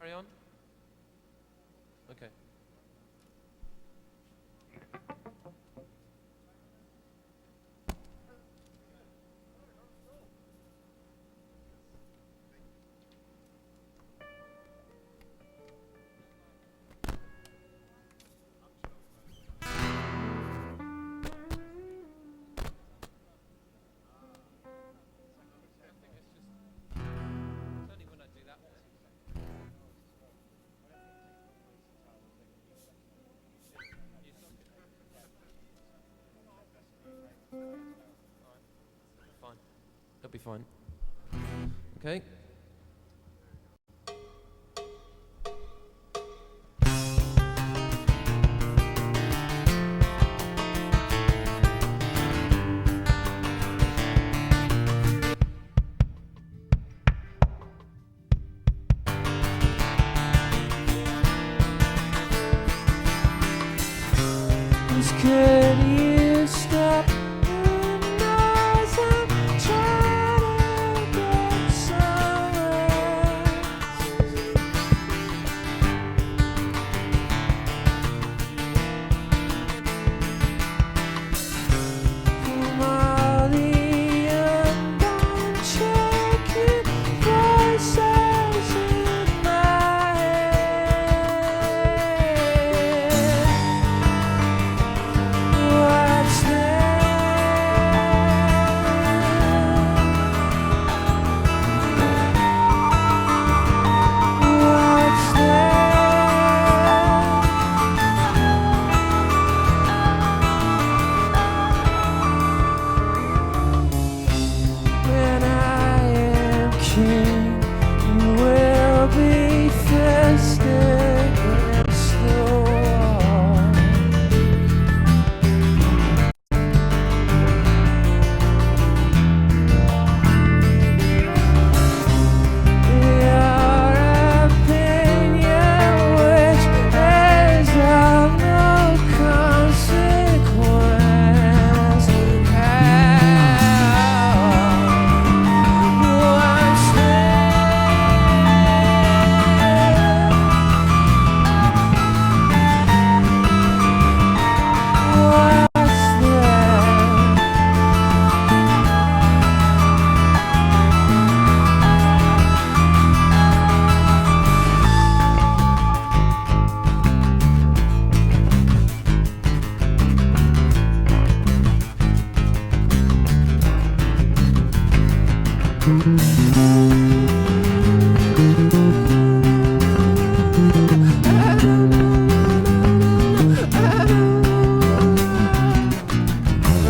Carry on? Okay. That'll be fine. Okay. Could you stop the noise? I'm trying to get some from all the unborn checking voices in my head. What's when I am king, you will be festive against the wall. Your opinion, which is of no consequence. What's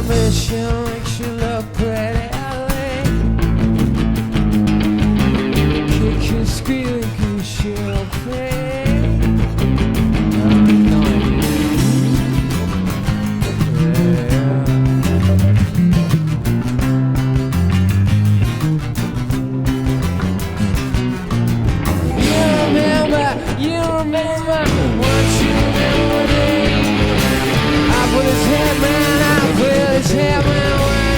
mission makes you look pretty, kick and squeal, goose your thing. You remember what you never did. I put his head man, I put his head man.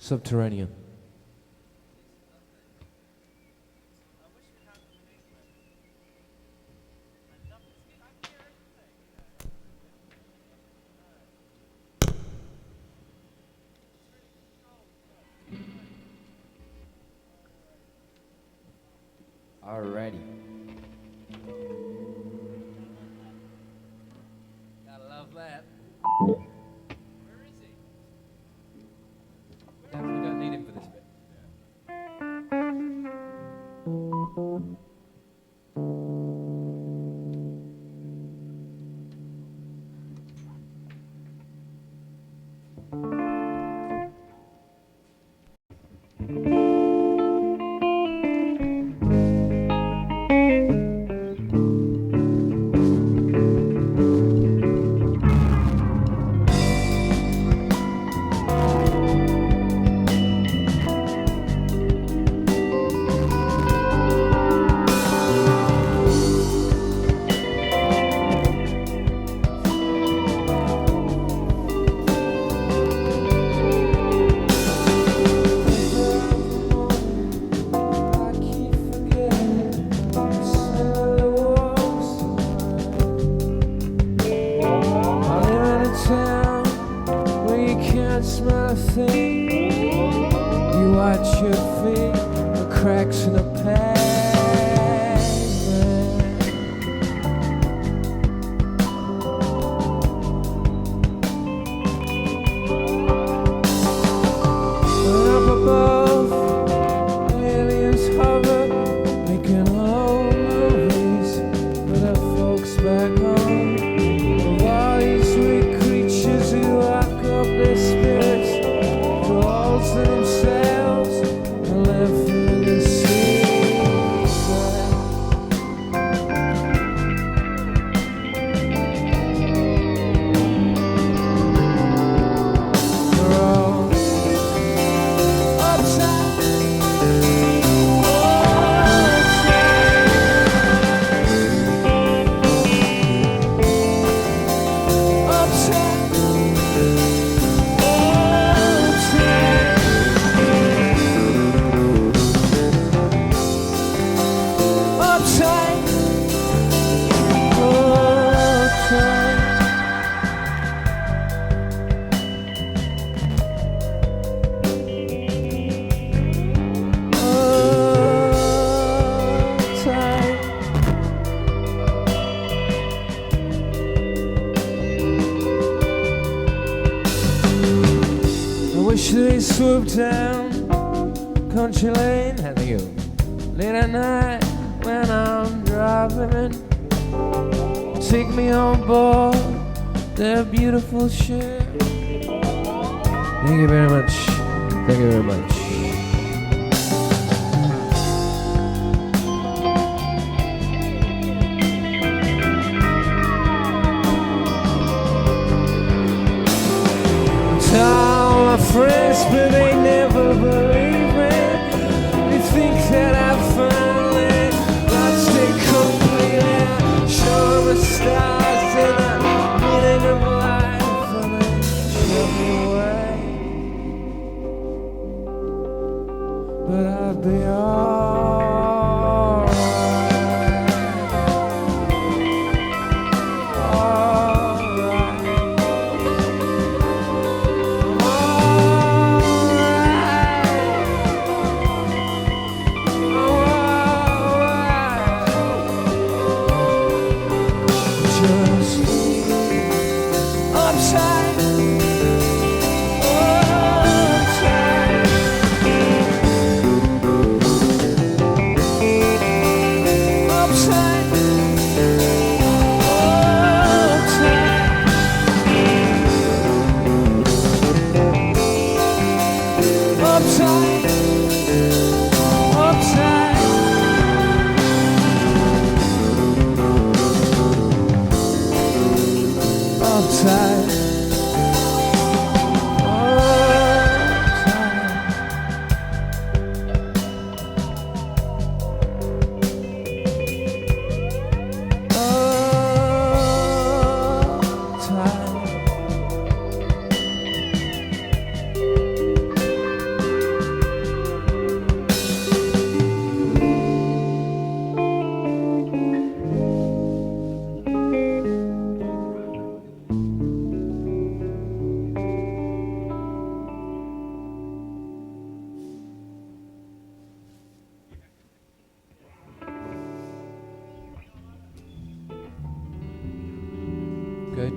Subterranean. Alrighty. Gotta love that. Where is he? We don't need him for this bit. Smell a thing. You watch your feet, the cracks in the pavement. Up above, aliens hover, making old movies for the folks back home. Of all these weak creatures who lock up their spirits, falls to themselves and left for the sea. They're all upside, they swoop down country lane, and you late at night when I'm driving, take me on board their beautiful ship. Thank you very much. Thank you very much. Tell my friends, but they never believe me. They think that I finally lost it completely. Show them the stars and the meaning of life, and they shove me away. But I'll be alright.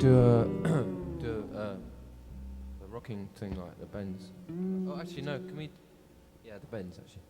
do a rocking thing like the bends. Oh, actually no. Can we? Yeah, the bends actually.